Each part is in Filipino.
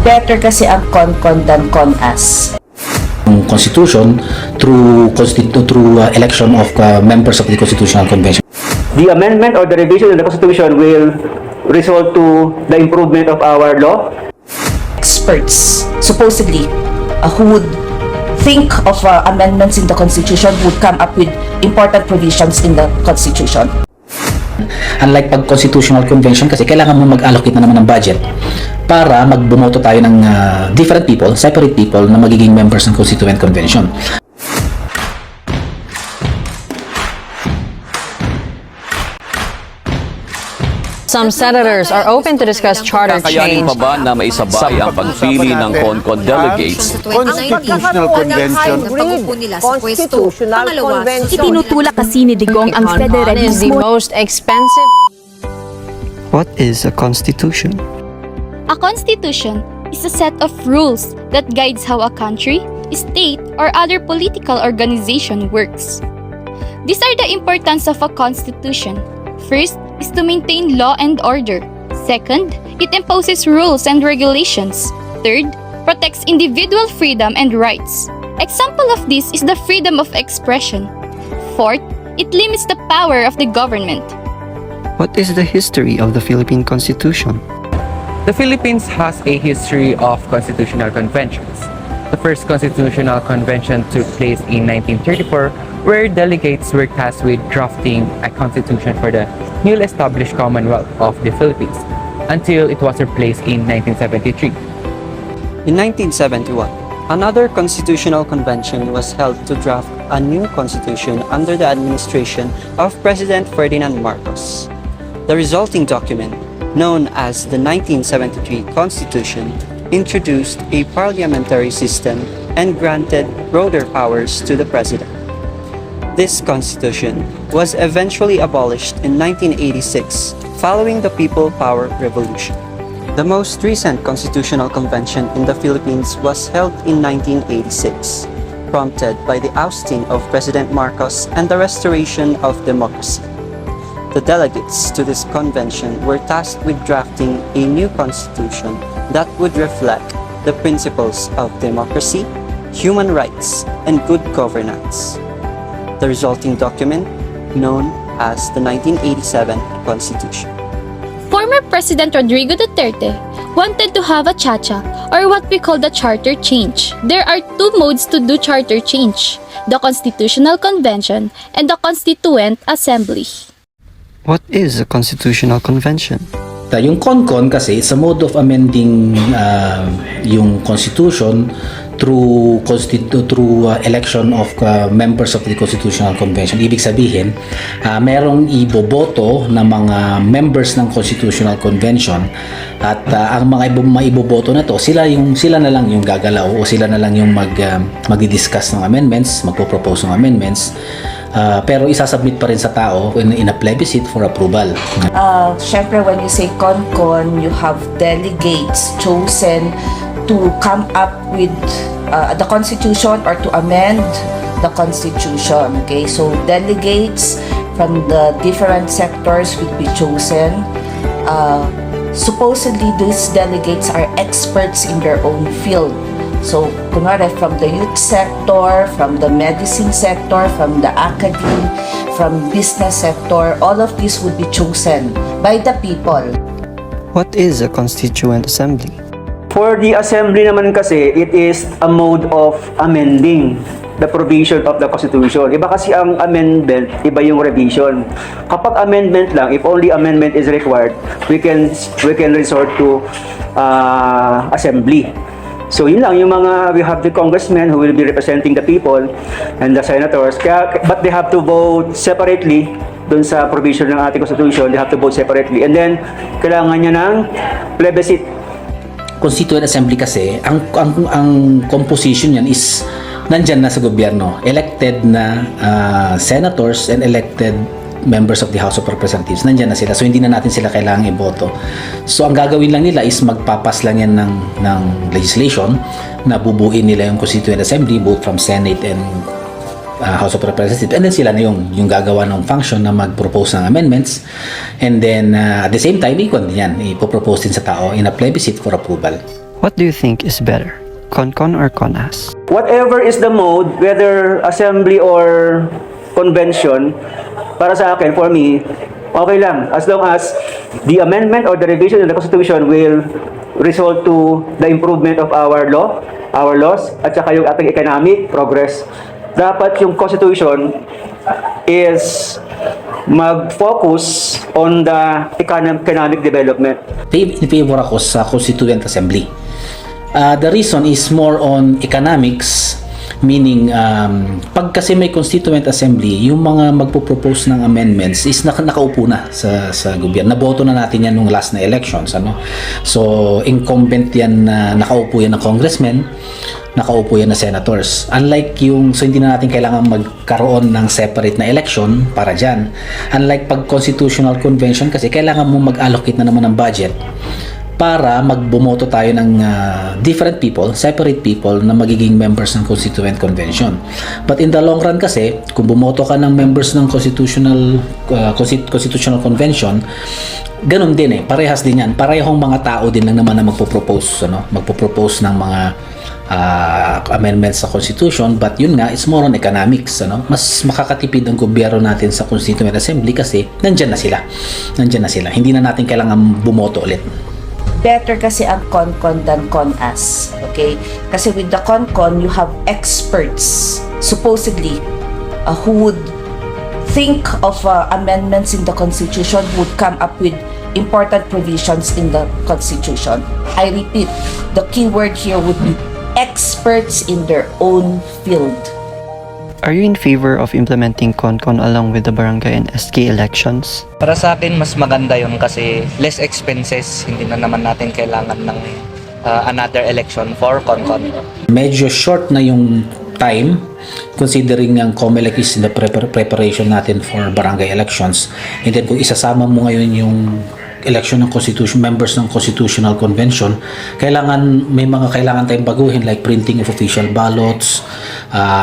better kasi ang CONCON than CONASS. Constitution through election of members of the Constitutional Convention. The amendment or the revision of the Constitution will result to the improvement of our law. Experts, supposedly, who would think of amendments in the Constitution would come up with important provisions in the Constitution. Unlike pag Constitutional Convention kasi kailangan mo mag-allocate na naman ng budget para magbumoto tayo ng different people, separate people na magiging members ng Constituent Convention. Some senators are open to discuss charter Kakayanin change. pa ba na maisabay ang pagpili ng CONCON delegates? Constitutional Convention. Constitutional Convention. Itinutulak kasi ni Digong ang CONCON is the federalismo. most expensive. What is a constitution? A constitution is a set of rules that guides how a country, state, or other political organization works. These are the importance of a constitution. First is to maintain law and order. Second, it imposes rules and regulations. Third, protects individual freedom and rights. Example of this is the freedom of expression. Fourth, it limits the power of the government. What is the history of the Philippine Constitution? The Philippines has a history of constitutional conventions. The first constitutional convention took place in 1934, where delegates were tasked with drafting a constitution for the newly established Commonwealth of the Philippines, until it was replaced in 1973. In 1971, another constitutional convention was held to draft a new constitution under the administration of President Ferdinand Marcos. The resulting document, known as the 1973 Constitution, introduced a parliamentary system and granted broader powers to the president. This constitution was eventually abolished in 1986 following the People Power Revolution. The most recent constitutional convention in the Philippines was held in 1986, prompted by the ousting of President Marcos and the restoration of democracy. The delegates to this convention were tasked with drafting a new constitution that would reflect the principles of democracy, human rights, and good governance. The resulting document, known as the 1987 Constitution. Former President Rodrigo Duterte wanted to have a chacha, or what we call the charter change. There are two modes to do charter change: the Constitutional Convention and the Constituent Assembly. What is a constitutional convention? Yung CONCON kasi it's a mode of amending yung Constitution through election of members of the Constitutional Convention. Ibig sabihin, merong iboboto na mga members ng Constitutional Convention at ang mga maiboboto na to, sila na lang yung gagalaw o sila na lang yung magdi-discuss ng amendments, magpo-propose ng amendments. Pero isasubmit pa rin sa tao in a plebiscite for approval. Syempre, when you say CONCON, you have delegates chosen to come up with the Constitution or to amend the Constitution. Okay, so delegates from the different sectors will be chosen. Supposedly, these delegates are experts in their own field. So, kunwari, from the youth sector, from the medicine sector, from the academy, from business sector, all of these would be chosen by the people. What is a constituent assembly? For the assembly naman kasi, it is a mode of amending the provision of the Constitution. Iba kasi ang amendment, iba yung revision. Kapag amendment lang, if only amendment is required, we can resort to assembly. So yun lang, we have the congressmen who will be representing the people and the senators, but they have to vote separately dun sa provision ng ating Constitution. They have to vote separately, and then kailangan niya ng plebiscite. Constituent Assembly kasi, ang composition yan is nandyan na sa gobyerno. Elected na senators and elected members of the House of Representatives, nandyan na sila. So, hindi na natin sila kailangang iboto. So, ang gagawin lang nila is magpapas lang yan ng legislation na bubuin nila yung Constituent Assembly, both from Senate and House of Representatives. And then sila na yung gagawa ng function na mag-propose ng amendments. And then, at the same time, ikon din yan. Ipopropose din sa tao in a plebiscite for approval. What do you think is better, CONCON or CONASS? Whatever is the mode, whether assembly or convention, para sa akin, for me, okay lang. As long as the amendment or the revision of the Constitution will result to the improvement of our laws, at saka yung ating economic progress. Dapat yung Constitution is mag-focus on the economic development. In favor ako sa Constituent Assembly. The reason is more on economics, meaning pag kasi may Constituent Assembly, yung mga magpo-propose ng amendments is nakaupo na sa gobyerno. Naboto na natin yan nung last na elections, ano. So incumbent yan na nakaupo yan na congressmen, nakaupo yan na senators. Unlike so hindi na natin kailangan magkaroon ng separate na election para dyan. Unlike pag constitutional convention kasi kailangan mo mag-allocate na naman ng budget para magbumoto tayo ng different people, separate people na magiging members ng Constituent Convention. But in the long run kasi, kung bumoto ka ng members ng Constitutional Convention, ganun din parehas din yan. Parehong mga tao din lang naman na magpo-propose ng mga amendments sa Constitution, but yun nga, it's more on economics, mas makakatipid ang gobyerno natin sa Constituent Assembly kasi nandyan na sila, hindi na natin kailangan bumoto ulit. Better kasi ang CONCON than CONASS. Okay? Kasi with the CONCON, you have experts, supposedly, who would think of amendments in the Constitution, would come up with important provisions in the Constitution. I repeat, the key word here would be experts in their own field. Are you in favor of implementing CONCON along with the barangay and SK elections? Para sa akin, mas maganda yun kasi less expenses. Hindi na naman natin kailangan ng another election for CONCON. Medyo short na yung time considering ang COMELEC is in the preparation natin for barangay elections. And then kung isasama mo ngayon yung election ng members ng Constitutional Convention, may mga kailangan tayong baguhin like printing of official ballots,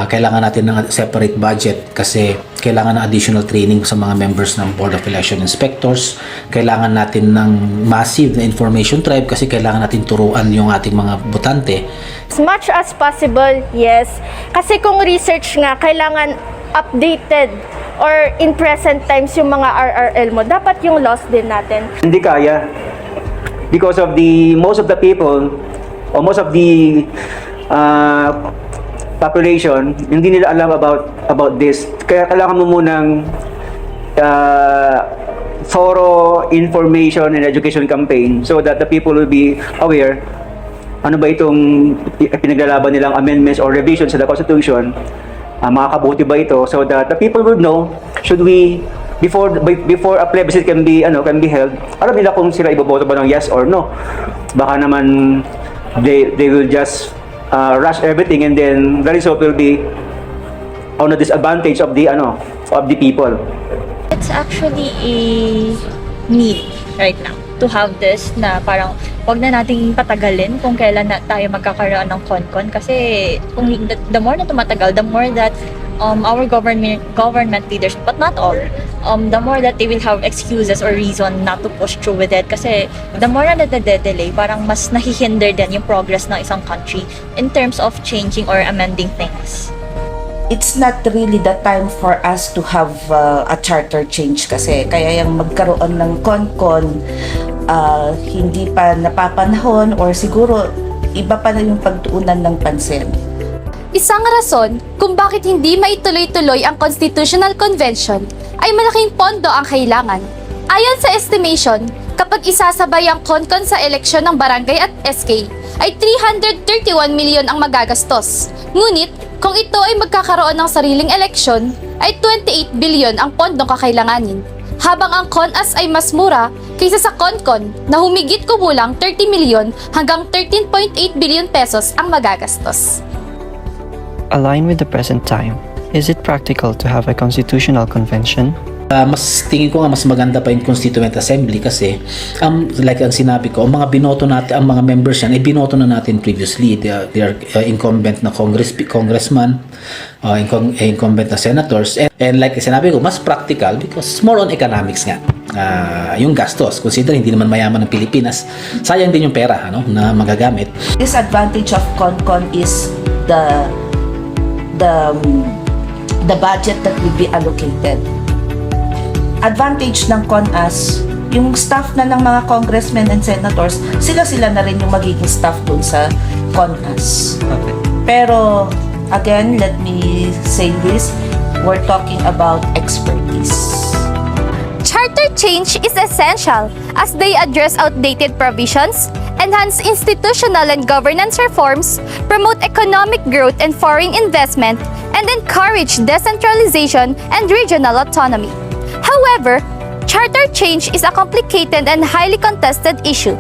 kailangan natin ng separate budget kasi kailangan ng additional training sa mga members ng Board of Election Inspectors, kailangan natin ng massive na information drive kasi kailangan natin turuan yung ating mga botante. As much as possible, yes. Kasi kung research nga, kailangan updated or in present times yung mga RRL mo, dapat yung laws din natin. Hindi kaya because of most of the people or most of the population, hindi nila alam about this. Kaya kailangan mo munang thorough information and education campaign so that the people will be aware ano ba itong pinaglalaban nilang amendments or revisions sa the Constitution. Makakabuti ba ito so that the people will know should we before a plebiscite can be held, alam nila kung sila iboboto ba ng yes or no. Baka naman they will just rush everything and then the result will be on the disadvantage of the people. It's actually a need right now to have this na parang wag na nating patagalin kung kailan na tayo magkakaroon ng CONCON kasi kung the more na tumatagal, the more that our government leaders, but not all, the more that they will have excuses or reason not to push through with it kasi the more na nade-delay, parang mas nahihinder din yung progress ng isang country in terms of changing or amending things. It's not really the time for us to have a charter change kasi kaya yung magkaroon ng CONCON hindi pa napapanahon or siguro iba pa na yung pagtuunan ng pansin. Isang rason kung bakit hindi maituloy-tuloy ang Constitutional Convention ay malaking pondo ang kailangan. Ayon sa estimation, kapag isasabay ang CONCON sa eleksyon ng barangay at SK, ay 331 milyon ang magagastos. Ngunit, kung ito ay magkakaroon ng sariling eleksyon, ay 28 bilyon ang pondong kakailanganin. Habang ang CONASS ay mas mura kaysa sa CONCON na humigit kumulang 30 milyon hanggang 13.8 billion pesos ang magagastos. Aligned with the present time, is it practical to have a constitutional convention? Mas tingin ko nga mas maganda pa yung Constituent Assembly kasi like ang sinabi ko, ang mga binoto natin, ang mga members yan, binoto na natin previously. They are incumbent na congressman, incumbent na senators, and like sinabi ko, mas practical because more on economics nga. Yung gastos, consider hindi naman mayaman ng Pilipinas, sayang din yung pera na magagamit. Disadvantage of CONCON is the budget that will be allocated. Advantage ng CONASS, yung staff na ng mga congressmen and senators, sila na rin yung magiging staff dun sa CONASS. Okay. Pero, again, let me say this, we're talking about expertise. Charter change is essential as they address outdated provisions, enhance institutional and governance reforms, promote economic growth and foreign investment, and encourage decentralization and regional autonomy. However, charter change is a complicated and highly contested issue.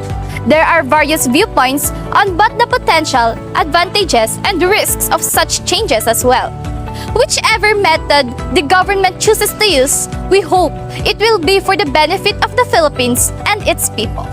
There are various viewpoints on both the potential, advantages, and risks of such changes as well. Whichever method the government chooses to use, we hope it will be for the benefit of the Philippines and its people.